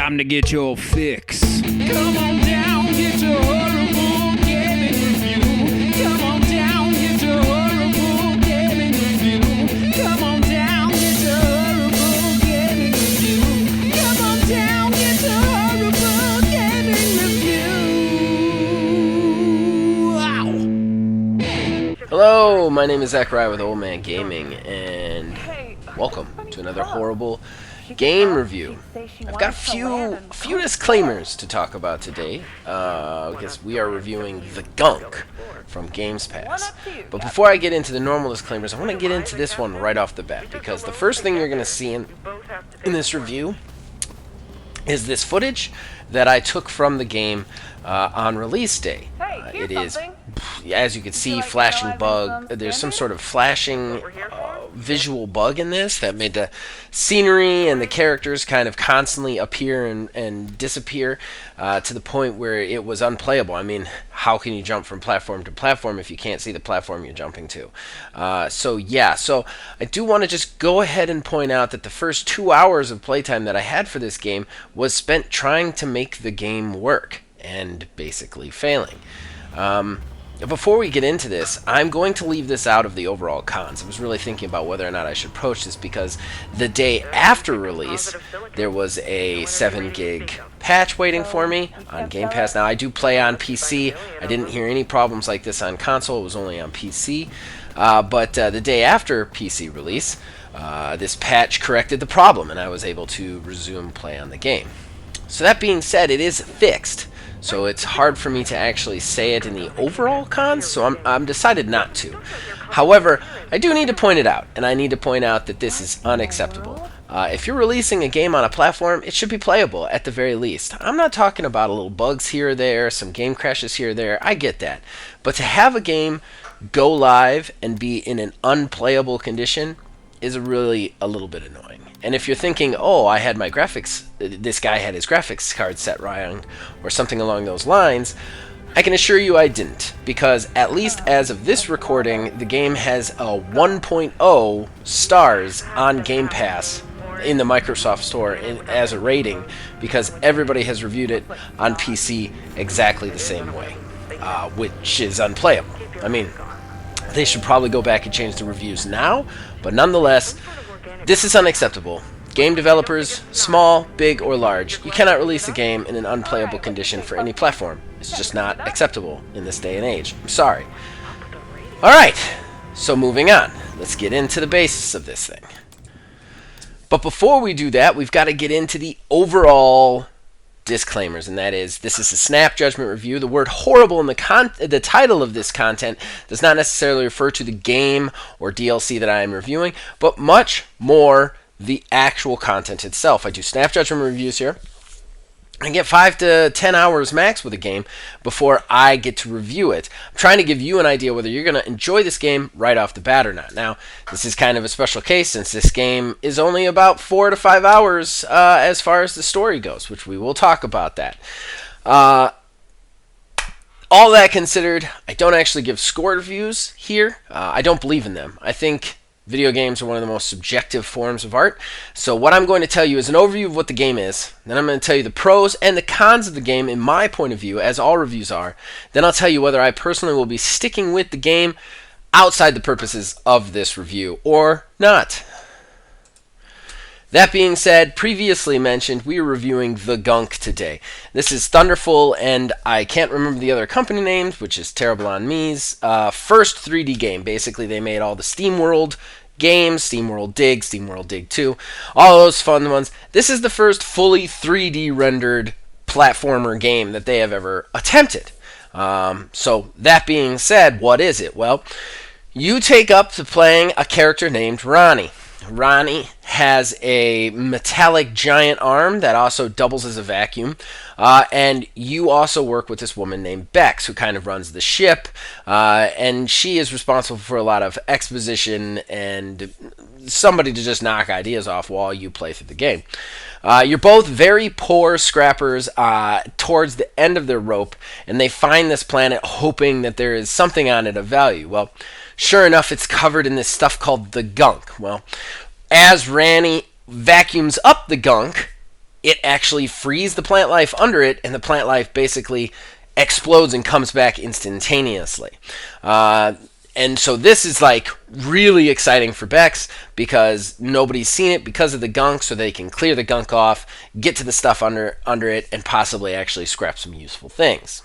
time to get your fix. Come on down, get your horrible gaming review. Come on down, get your horrible gaming review. Come on down, get your horrible gaming review. Come on down, get your horrible gaming review. Wow. Hello, my name is Zachariah with Old Man Gaming, and welcome to another horrible game review. I've got a few disclaimers to talk about today, because we are reviewing The Gunk from Games Pass. But before I get into the normal disclaimers, I want to get into this one right off the bat, because the first thing you're going to see in this review is this footage that I took from the game on release day. It is, as you can see, flashing bug. There's some sort of flashing visual bug in this that made the scenery and the characters kind of constantly appear and disappear to the point where it was unplayable. I mean, how can you jump from platform to platform if you can't see the platform you're jumping to? So I do want to just go ahead and point out that the first 2 hours of playtime that I had for this game was spent trying to make the game work and basically failing. Before we get into this, I'm going to leave this out of the overall cons. I was really thinking about whether or not I should approach this because the day after release, there was a 7 gig patch waiting for me on Game Pass. Now, I do play on PC. I didn't hear any problems like this on console. It was only on PC. But the day after PC release, this patch corrected the problem, and I was able to resume play on the game. So that being said, it is fixed. So it's hard for me to actually say it in the overall cons, so I'm decided not to. However, I do need to point it out, and I need to point out that this is unacceptable. If you're releasing a game on a platform, it should be playable at the very least. I'm not talking about a little bugs here or there, some game crashes here or there, I get that. But to have a game go live and be in an unplayable condition is really a little bit annoying. And if you're thinking, oh, I had my graphics, this guy had his graphics card set wrong, or something along those lines, I can assure you I didn't. Because at least as of this recording, the game has a 1.0 stars on Game Pass in the Microsoft Store as a rating, because everybody has reviewed it on PC exactly the same way, which is unplayable. I mean, they should probably go back and change the reviews now, but nonetheless, this is unacceptable. Game developers, small, big, or large, you cannot release a game in an unplayable condition for any platform. It's just not acceptable in this day and age. I'm sorry. Alright, so moving on. Let's get into the basis of this thing. But before we do that, we've got to get into the overall disclaimers, and that is, this is a snap judgment review. The word horrible in the title of this content does not necessarily refer to the game or DLC that I am reviewing, but much more the actual content itself. I do snap judgment reviews here. I get 5 to 10 hours max with a game before I get to review it. I'm trying to give you an idea whether you're going to enjoy this game right off the bat or not. Now, this is kind of a special case since this game is only about 4 to 5 hours as far as the story goes, which we will talk about that. All that considered, I don't actually give score reviews here. I don't believe in them. I think video games are one of the most subjective forms of art. So what I'm going to tell you is an overview of what the game is. Then I'm going to tell you the pros and the cons of the game in my point of view, as all reviews are. Then I'll tell you whether I personally will be sticking with the game outside the purposes of this review or not. That being said, previously mentioned, we are reviewing The Gunk today. This is Thunderful, and I can't remember the other company names, which is terrible on me's, first 3D game. Basically, they made all the SteamWorld games, SteamWorld Dig, SteamWorld Dig 2, all those fun ones. This is the first fully 3D rendered platformer game that they have ever attempted. So, that being said, what is it? Well, you take up to playing a character named Ronnie. Ronnie has a metallic giant arm that also doubles as a vacuum, and you also work with this woman named Bex, who kind of runs the ship, and she is responsible for a lot of exposition and somebody to just knock ideas off while you play through the game. You're both very poor scrappers towards the end of their rope, and they find this planet hoping that there is something on it of value. Well, sure enough, it's covered in this stuff called the gunk. Well, as Ranny vacuums up the gunk, it actually frees the plant life under it, and the plant life basically explodes and comes back instantaneously. And so this is like really exciting for Bex because nobody's seen it because of the gunk, so they can clear the gunk off, get to the stuff under it, and possibly actually scrap some useful things.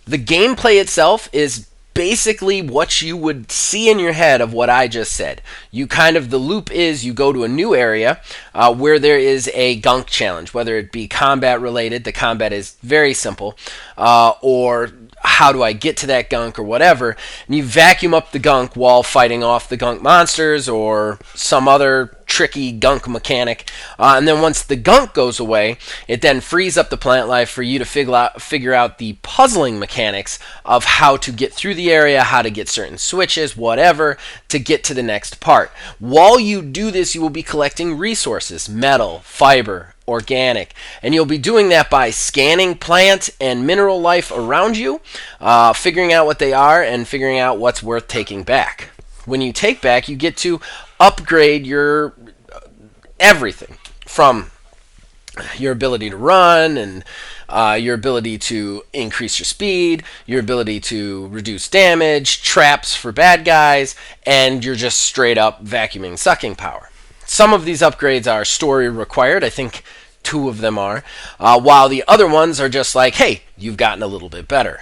The gameplay itself is basically what you would see in your head of what I just said. The loop is you go to a new area where there is a gunk challenge, whether it be combat related. The combat is very simple, or how do I get to that gunk or whatever, and you vacuum up the gunk while fighting off the gunk monsters or some other tricky gunk mechanic, and then once the gunk goes away, it then frees up the plant life for you to figure out the puzzling mechanics of how to get through the area, how to get certain switches, whatever, to get to the next part. While you do this, you will be collecting resources: metal, fiber, organic, and you'll be doing that by scanning plant and mineral life around you, figuring out what they are and figuring out what's worth taking back. When you take back, you get to upgrade your everything from your ability to run and your ability to increase your speed, your ability to reduce damage, traps for bad guys, and your just straight up vacuuming sucking power. Some of these upgrades are story required. I think 2 of them are, while the other ones are just like, hey, you've gotten a little bit better.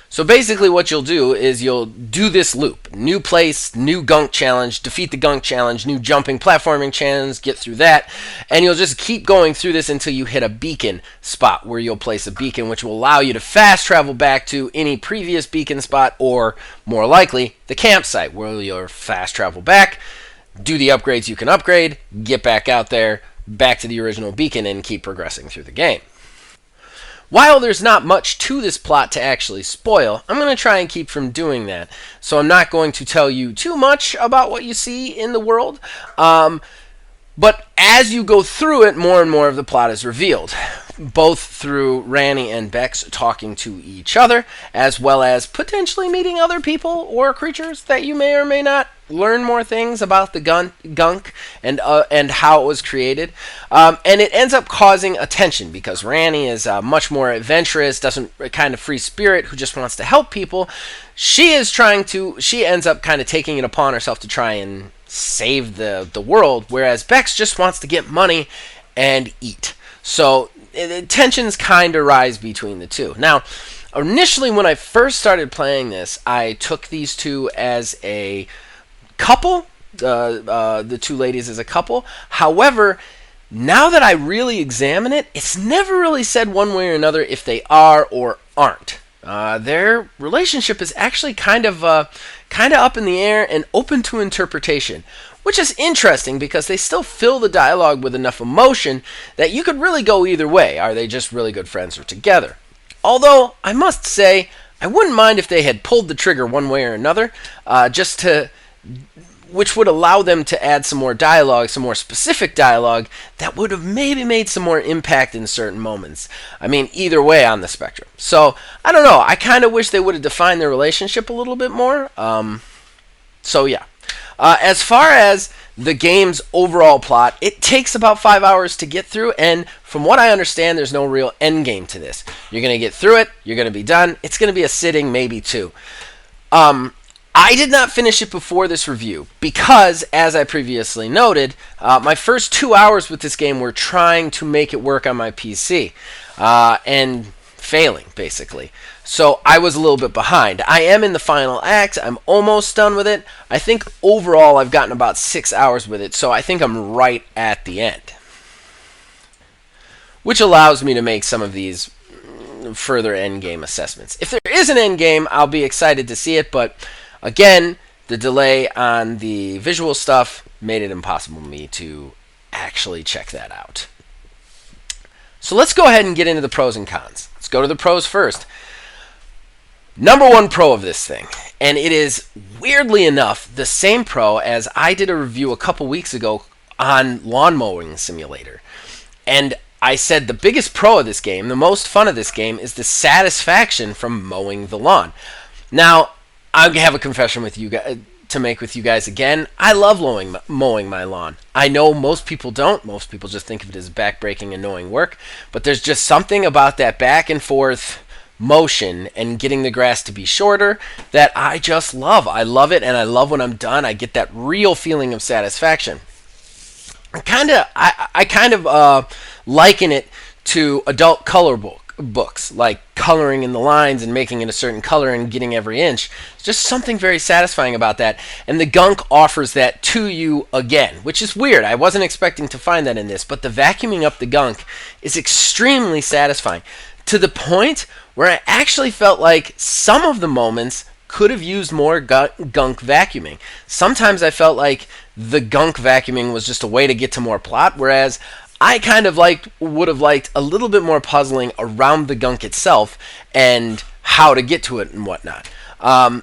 So basically what you'll do is you'll do this loop. New place, new gunk challenge, defeat the gunk challenge, new jumping platforming challenge, get through that, and you'll just keep going through this until you hit a beacon spot where you'll place a beacon, which will allow you to fast travel back to any previous beacon spot, or more likely, the campsite, where you'll fast travel back, do the upgrades you can upgrade, get back out there, back to the original beacon, and keep progressing through the game. While there's not much to this plot to actually spoil, I'm going to try and keep from doing that. So I'm not going to tell you too much about what you see in the world. But as you go through it, more and more of the plot is revealed, both through Ranny and Bex talking to each other, as well as potentially meeting other people or creatures that you may or may not learn more things about the gunk and how it was created. And it ends up causing a tension because Ranny is much more adventurous, kind of free spirit who just wants to help people. She ends up kind of taking it upon herself to try and save the world, whereas Bex just wants to get money and eat. So tensions kind of rise between the two. Now, initially when I first started playing this, I took these two as a couple, the 2 ladies as a couple. However, now that I really examine it, it's never really said one way or another if they are or aren't. Their relationship is actually kind of up in the air and open to interpretation, which is interesting because they still fill the dialogue with enough emotion that you could really go either way. Are they just really good friends or together? Although, I must say, I wouldn't mind if they had pulled the trigger one way or another, which would allow them to add some more dialogue, some more specific dialogue, that would have maybe made some more impact in certain moments. I mean, either way on the spectrum. So, I don't know. I kind of wish they would have defined their relationship a little bit more. As far as the game's overall plot, it takes about 5 hours to get through, and from what I understand, there's no real end game to this. You're going to get through it, you're going to be done. It's going to be a sitting, maybe 2. I did not finish it before this review because, as I previously noted, my first 2 hours with this game were trying to make it work on my PC and failing, basically. So I was a little bit behind. I am in the final act. I'm almost done with it. I think overall I've gotten about 6 hours with it, so I think I'm right at the end, which allows me to make some of these further endgame assessments. If there is an endgame, I'll be excited to see it, but again, the delay on the visual stuff made it impossible for me to actually check that out. So let's go ahead and get into the pros and cons. Let's go to the pros first. Number 1 pro of this thing, and it is, weirdly enough, the same pro as I did a review a couple weeks ago on Lawn Mowing Simulator. And I said the biggest pro of this game, the most fun of this game, is the satisfaction from mowing the lawn. Now, I have a confession with you guys, to make with you guys again. I love mowing my lawn. I know most people don't. Most people just think of it as back-breaking, annoying work. But there's just something about that back and forth motion and getting the grass to be shorter that I just love. I love it, and I love when I'm done. I get that real feeling of satisfaction. I kind of liken it to adult color books, like coloring in the lines and making it a certain color and getting every inch. It's just something very satisfying about that, and the Gunk offers that to you again, which is weird. I wasn't expecting to find that in this, but the vacuuming up the Gunk is extremely satisfying, to the point where I actually felt like some of the moments could have used more Gunk vacuuming. Sometimes I felt like the Gunk vacuuming was just a way to get to more plot, whereas I kind of would have liked a little bit more puzzling around the Gunk itself and how to get to it and whatnot.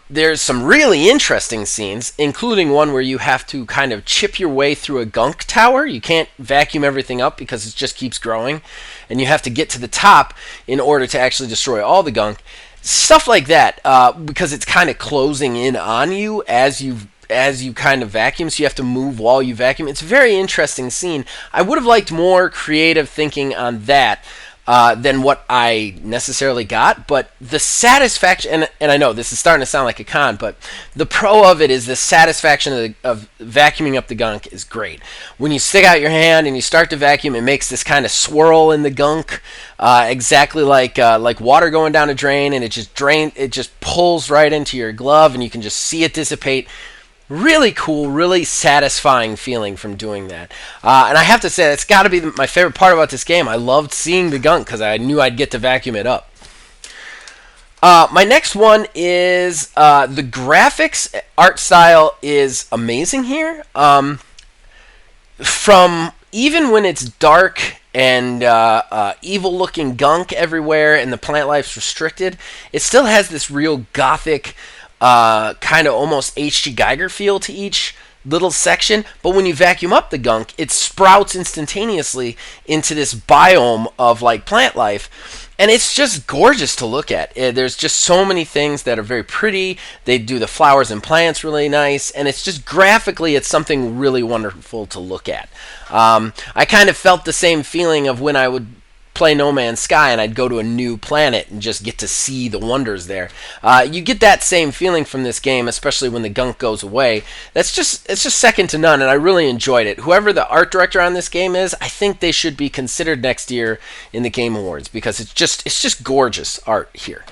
There's some really interesting scenes, including one where you have to kind of chip your way through a Gunk tower. You can't vacuum everything up because it just keeps growing, and you have to get to the top in order to actually destroy all the Gunk. Stuff like that, because it's kind of closing in on you as you kind of vacuum, so you have to move while you vacuum. It's a very interesting scene. I would have liked more creative thinking on that than what I necessarily got, but the satisfaction, and I know this is starting to sound like a con, but the pro of it is the satisfaction of vacuuming up the Gunk is great. When you stick out your hand and you start to vacuum, it makes this kind of swirl in the Gunk, exactly like water going down a drain, and it just pulls right into your glove, and you can just see it dissipate. Really cool, really satisfying feeling from doing that. And I have to say, it's got to be my favorite part about this game. I loved seeing the Gunk because I knew I'd get to vacuum it up. My next one is the graphics art style is amazing here. From even when it's dark and evil-looking Gunk everywhere and the plant life's restricted, it still has this real gothic, kind of almost H.G. Geiger feel to each little section, but when you vacuum up the Gunk, it sprouts instantaneously into this biome of like plant life, and it's just gorgeous to look at. There's just so many things that are very pretty. They do the flowers and plants really nice, and it's just graphically, it's something really wonderful to look at. I kind of felt the same feeling of when I would play No Man's Sky and I'd go to a new planet and just get to see the wonders there. You get that same feeling from this game, especially when the Gunk goes away. It's just second to none, and I really enjoyed it. Whoever the art director on this game is, I think they should be considered next year in the Game Awards because it's just gorgeous art here.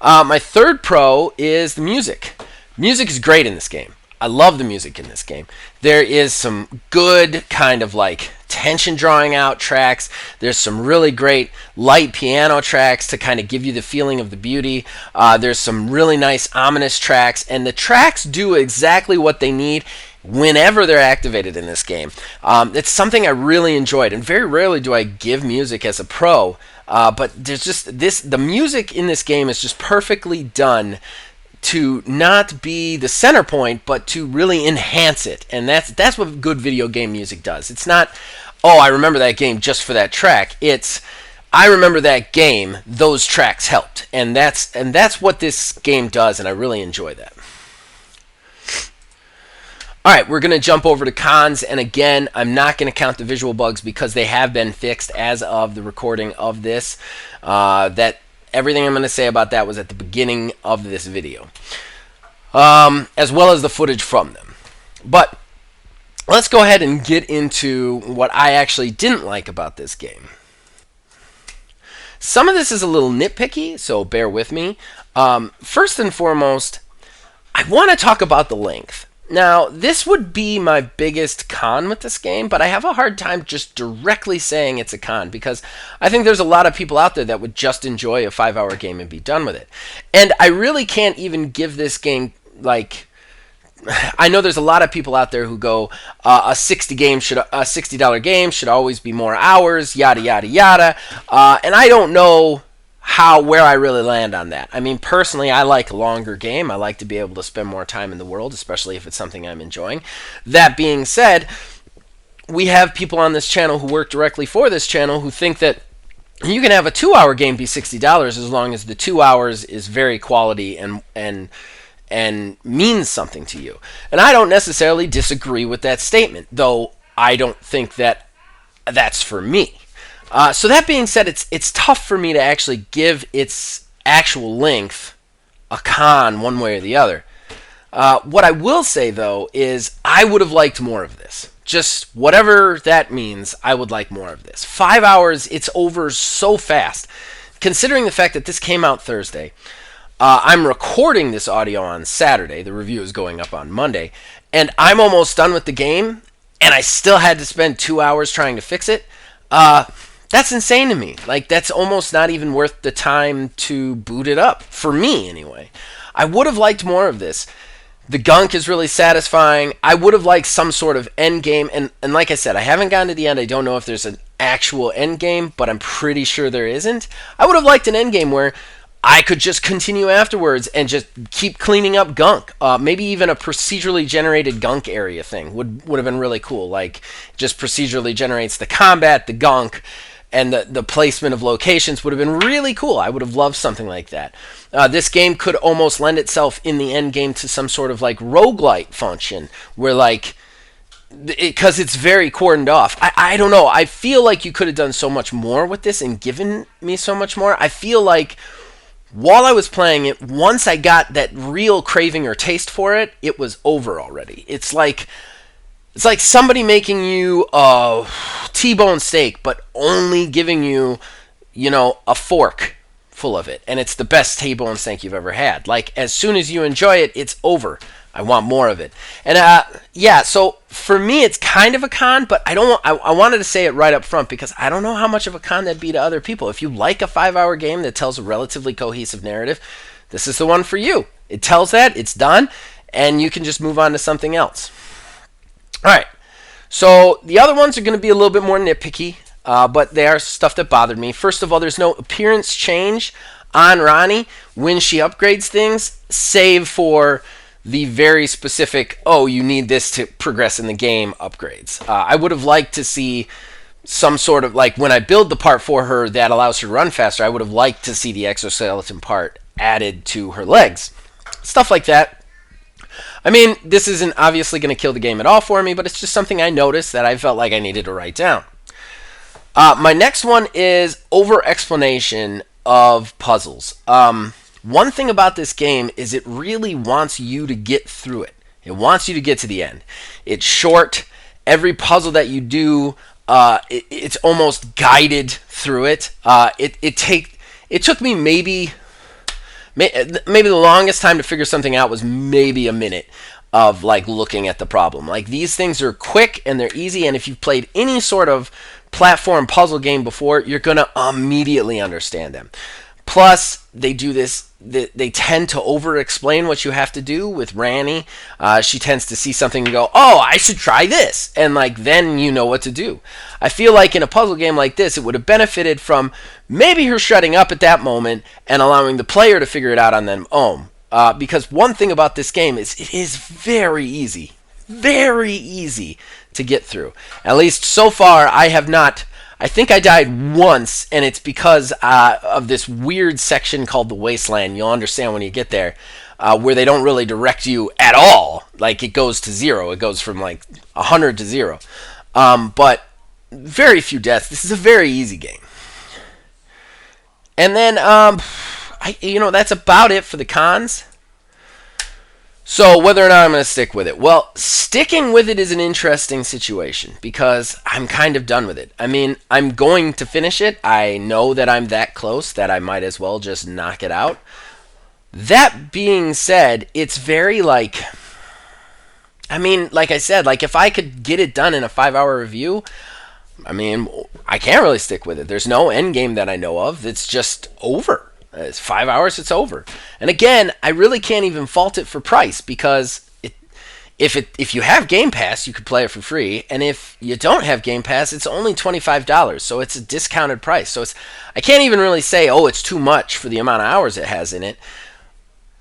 My third pro is the music. Music is great in this game. I love the music in this game. There is some good kind of like tension drawing out tracks. There's some really great light piano tracks to kind of give you the feeling of the beauty. There's some really nice ominous tracks, and the tracks do exactly what they need whenever they're activated in this game. It's something I really enjoyed, and very rarely do I give music as a pro, but there's just the music in this game is just perfectly done to not be the center point, but to really enhance it. And that's what good video game music does. It's not, oh, I remember that game just for that track. It's, I remember that game, those tracks helped. And that's what this game does, and I really enjoy that. Alright, we're going to jump over to cons, and again, I'm not going to count the visual bugs because they have been fixed as of the recording of this. Everything I'm going to say about that was at the beginning of this video, as well as the footage from them. But let's go ahead and get into what I actually didn't like about this game. Some of this is a little nitpicky, so bear with me. First and foremost, I want to talk about the length. Now, this would be my biggest con with this game, but I have a hard time just directly saying it's a con because I think there's a lot of people out there that would just enjoy a 5-hour game and be done with it. And I really can't even give this game, like, I know there's a lot of people out there who go, a $60 game should always be more hours, yada, yada, yada. And I don't know where I really land on that. I mean, personally, I like a longer game. I like to be able to spend more time in the world, especially if it's something I'm enjoying. That being said, we have people on this channel who work directly for this channel who think that you can have a 2-hour game be $60 as long as the 2 hours is very quality and and means something to you. And I don't necessarily disagree with that statement, though I don't think that that's for me. So that being said, it's tough for me to actually give its actual length a con one way or the other. What I will say, though, is I would have liked more of this. Just whatever that means, I would like more of this. 5 hours, it's over so fast. Considering the fact that this came out Thursday, I'm recording this audio on Saturday. The review is going up on Monday. And I'm almost done with the game, and I still had to spend 2 hours trying to fix it. That's insane to me. Like, that's almost not even worth the time to boot it up. For me, anyway. I would have liked more of this. The gunk is really satisfying. I would have liked some sort of end game. And like I said, I haven't gotten to the end. I don't know if there's an actual end game, but I'm pretty sure there isn't. I would have liked an end game where I could just continue afterwards and just keep cleaning up gunk. Maybe even a procedurally generated gunk area thing would have been really cool. Like, just procedurally generates the combat, the gunk, and the placement of locations would have been really cool. I would have loved something like that. This game could almost lend itself in the end game to some sort of like roguelite function where like, because it's very cordoned off. I don't know. I feel like you could have done so much more with this and given me so much more. I feel like while I was playing it, once I got that real craving or taste for it, it was over already. It's like somebody making you a T-bone steak, but only giving you, a fork full of it. And it's the best T-bone steak you've ever had. Like, as soon as you enjoy it, it's over. I want more of it. And, so for me, it's kind of a con, but I wanted to say it right up front because I don't know how much of a con that'd be to other people. If you like a 5-hour game that tells a relatively cohesive narrative, this is the one for you. It tells that, it's done, and you can just move on to something else. All right, so the other ones are going to be a little bit more nitpicky, but they are stuff that bothered me. First of all, there's no appearance change on Ronnie when she upgrades things, save for the very specific, you need this to progress in the game upgrades. I would have liked to see some sort of, like when I build the part for her that allows her to run faster, I would have liked to see the exoskeleton part added to her legs. Stuff like that. I mean, this isn't obviously going to kill the game at all for me, but it's just something I noticed that I felt like I needed to write down. My next one is over-explanation of puzzles. One thing about this game is it really wants you to get through it. It wants you to get to the end. It's short. Every puzzle that you do, it's almost guided through it. It took me maybe the longest time to figure something out was maybe a minute of like looking at the problem. Like, these things are quick and they're easy, and if you've played any sort of platform puzzle game before, you're going to immediately understand them. Plus, they do this, they tend to over-explain what you have to do with Ranny. She tends to see something and go, I should try this. And like, then you know what to do. I feel like in a puzzle game like this, it would have benefited from maybe her shutting up at that moment and allowing the player to figure it out on their own. Because one thing about this game is it is very easy to get through. At least so far, I have not. I think I died once, and it's because of this weird section called the Wasteland. You'll understand when you get there, where they don't really direct you at all. Like, it goes to zero. It goes from like 100 to 0. But very few deaths. This is a very easy game. And then, that's about it for the cons. So whether or not I'm going to stick with it. Well, sticking with it is an interesting situation because I'm kind of done with it. I mean, I'm going to finish it. I know that I'm that close that I might as well just knock it out. That being said, it's very like I said, like if I could get it done in a 5-hour review, I can't really stick with it. There's no end game that I know of. It's just over. It's 5 hours, it's over. And again, I really can't even fault it for price because if you have Game Pass, you could play it for free. And if you don't have Game Pass, it's only $25. So it's a discounted price. So I can't even really say, it's too much for the amount of hours it has in it.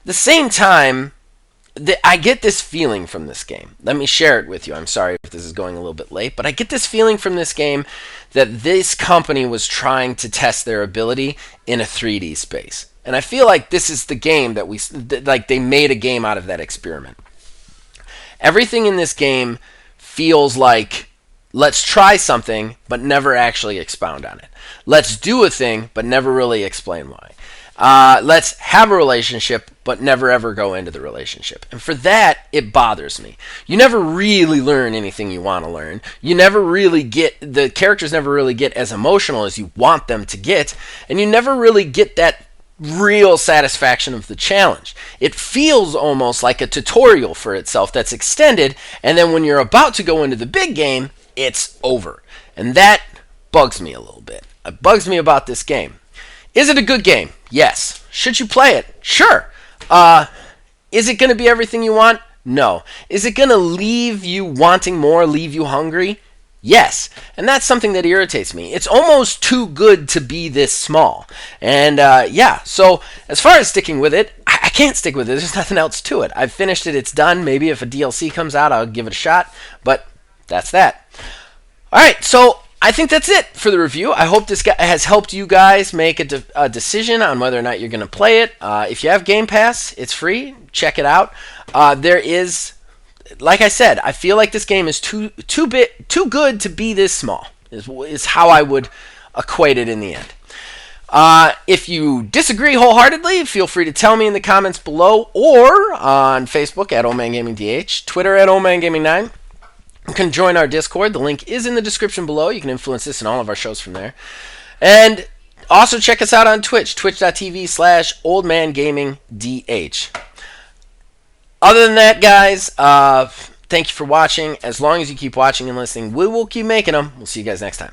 At the same time, I get this feeling from this game. Let me share it with you. I'm sorry if this is going a little bit late, but I get this feeling from this game that this company was trying to test their ability in a 3D space. And I feel like this is the game that like they made a game out of that experiment. Everything in this game feels like let's try something but never actually expound on it. Let's do a thing but never really explain why. Let's have a relationship but never ever go into the relationship. And for that, it bothers me. You never really learn anything you want to learn. You never really get, the characters never really get as emotional as you want them to get, and you never really get that real satisfaction of the challenge. It feels almost like a tutorial for itself that's extended, and then when you're about to go into the big game, it's over. And that bugs me a little bit. It bugs me about this game. Is it a good game? Yes. Should you play it? Sure. Is it going to be everything you want? No. Is it going to leave you wanting more, leave you hungry? Yes. And that's something that irritates me. It's almost too good to be this small. And yeah, so as far as sticking with it, I can't stick with it. There's nothing else to it. I've finished it. It's done. Maybe if a DLC comes out, I'll give it a shot. But that's that. All right, so I think that's it for the review. I hope this has helped you guys make a decision on whether or not you're going to play it. If you have Game Pass, it's free. Check it out. There is, like I said, I feel like this game is too good to be this small, is how I would equate it in the end. If you disagree wholeheartedly, feel free to tell me in the comments below or on Facebook at OldManGamingDH, Twitter at OldManGaming9. You can join our Discord. The link is in the description below. You can influence this and all of our shows from there. And also check us out on Twitch, twitch.tv/OldManGamingDH. Other than that, guys, thank you for watching. As long as you keep watching and listening, we will keep making them. We'll see you guys next time.